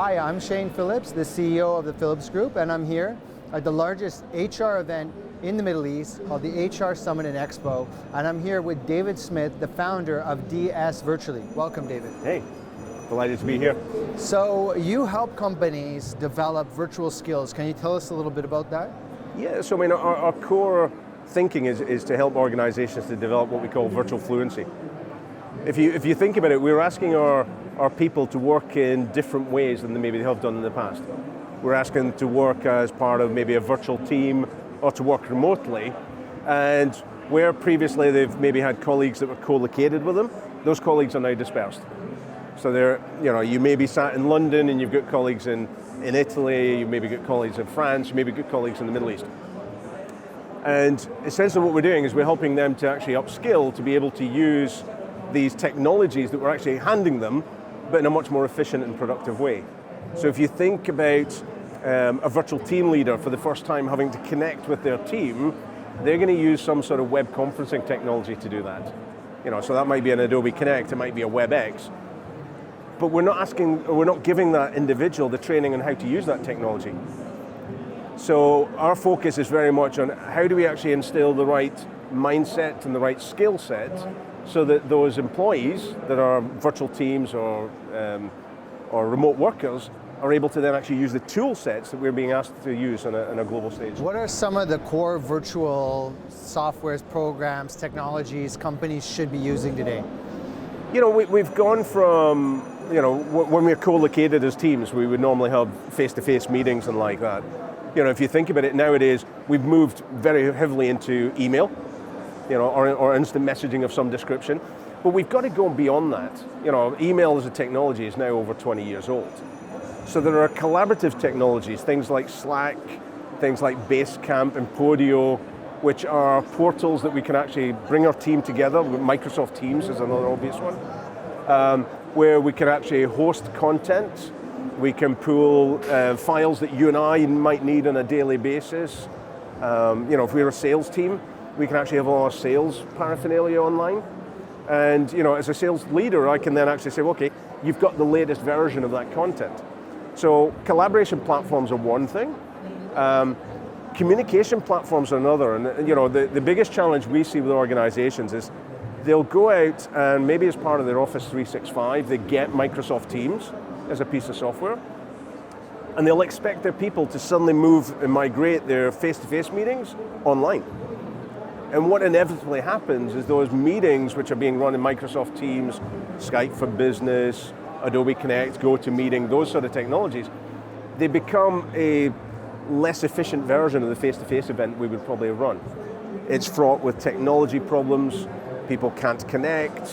Hi, I'm Shane Phillips, the CEO of the Phillips Group, and I'm here at the largest HR event in the Middle East called the HR Summit and Expo, and I'm here with David Smith, the founder of DS Virtually. Welcome, David. Hey, delighted to be here. So you help companies develop virtual skills. Can you tell us a little bit about that? Yeah, so I mean, our core thinking is to help organizations to develop what we call virtual fluency. If you think about it, we're asking our people to work in different ways than maybe they have done in the past. We're asking them to work as part of maybe a virtual team or to work remotely, and where previously they've maybe had colleagues that were co-located with them, those colleagues are now dispersed. So you may be sat in London and you've got colleagues in Italy, you maybe got colleagues in France, you maybe got colleagues in the Middle East. And essentially what we're doing is we're helping them to actually upskill to be able to use these technologies that we're actually handing them, but in a much more efficient and productive way. So if you think about a virtual team leader for the first time having to connect with their team, they're going to use some sort of web conferencing technology to do that. So that might be an Adobe Connect, it might be a WebEx. But we're not giving that individual the training on how to use that technology. So our focus is very much on how do we actually instill the right mindset and the right skill set so that those employees that are virtual teams or remote workers are able to then actually use the tool sets that we're being asked to use on a global stage. What are some of the core virtual softwares, programs, technologies companies should be using today? We've gone from, when we're co-located as teams, we would normally have face-to-face meetings and like that. If you think about it nowadays, we've moved very heavily into email, or instant messaging of some description. But we've got to go beyond that. Email as a technology is now over 20 years old. So there are collaborative technologies, things like Slack, things like Basecamp and Podio, which are portals that we can actually bring our team together. Microsoft Teams is another obvious one, where we can actually host content. We can pool files that you and I might need on a daily basis. If we're a sales team, we can actually have all our sales paraphernalia online. And as a sales leader, I can then actually say, okay, you've got the latest version of that content. So collaboration platforms are one thing. Communication platforms are another. And the biggest challenge we see with organizations is they'll go out and maybe as part of their Office 365, they get Microsoft Teams as a piece of software. And they'll expect their people to suddenly move and migrate their face-to-face meetings online. And what inevitably happens is those meetings which are being run in Microsoft Teams, Skype for Business, Adobe Connect, GoToMeeting, those sort of technologies, they become a less efficient version of the face-to-face event we would probably run. It's fraught with technology problems, people can't connect,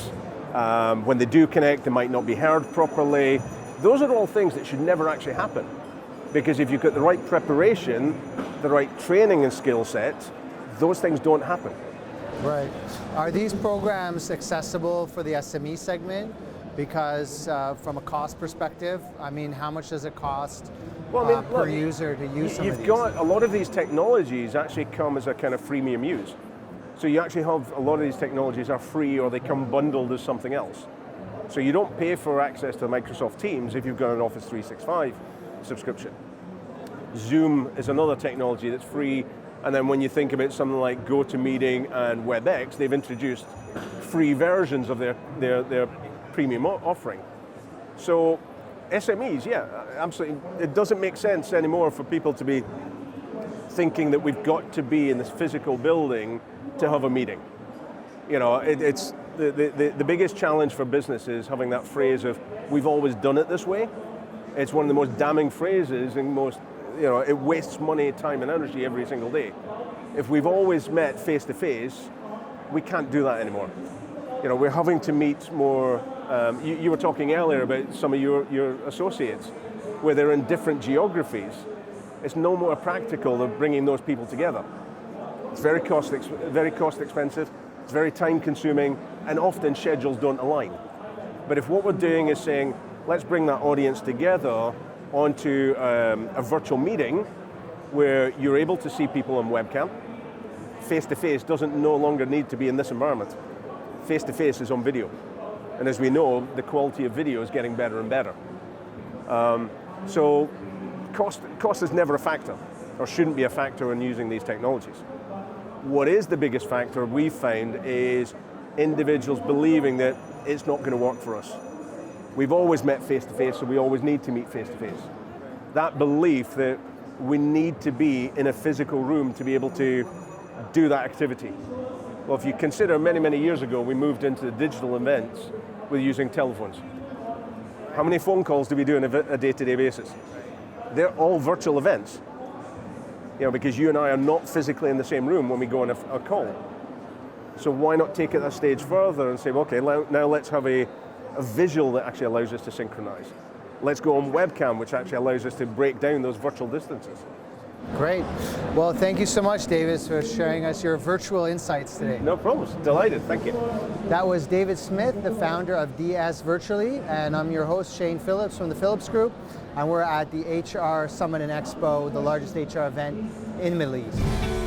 when they do connect they might not be heard properly. Those are all things that should never actually happen. Because if you've got the right preparation, the right training and skill set, those things don't happen. Right. Are these programs accessible for the SME segment? Because from a cost perspective, how much does it cost per user to use some of these? A lot of these technologies actually come as a kind of freemium use. So you actually have a lot of these technologies are free or they come bundled as something else. So you don't pay for access to Microsoft Teams if you've got an Office 365 subscription. Zoom is another technology that's free. And then when you think about something like GoToMeeting and WebEx, they've introduced free versions of their premium offering. So SMEs, yeah, absolutely. It doesn't make sense anymore for people to be thinking that we've got to be in this physical building to have a meeting. It's the biggest challenge for business is having that phrase of, we've always done it this way. It's one of the most damning phrases and it wastes money, time and energy every single day. If we've always met face to face, we can't do that anymore. We're having to meet more, you were talking earlier about some of your associates, where they're in different geographies. It's no more practical than bringing those people together. It's very cost expensive, it's very time consuming, and often schedules don't align. But if what we're doing is saying, let's bring that audience together onto a virtual meeting where you're able to see people on webcam. Face-to-face doesn't no longer need to be in this environment. Face-to-face is on video. And as we know, the quality of video is getting better and better. So cost is never a factor, or shouldn't be a factor in using these technologies. What is the biggest factor we found is individuals believing that it's not going to work for us. We've always met face-to-face, so we always need to meet face-to-face. That belief that we need to be in a physical room to be able to do that activity. Well, if you consider many, many years ago, we moved into digital events with using telephones. How many phone calls do we do on a day-to-day basis? They're all virtual events. Because you and I are not physically in the same room when we go on a call. So why not take it a stage further and say, okay, now let's have a visual that actually allows us to synchronize. Let's go on webcam, which actually allows us to break down those virtual distances. Great. Well, thank you so much, David, for sharing us your virtual insights today. No problems. Delighted. Thank you. That was David Smith, the founder of DS Virtually, and I'm your host, Shane Phillips from the Phillips Group, and we're at the HR Summit and Expo, the largest HR event in the Middle East.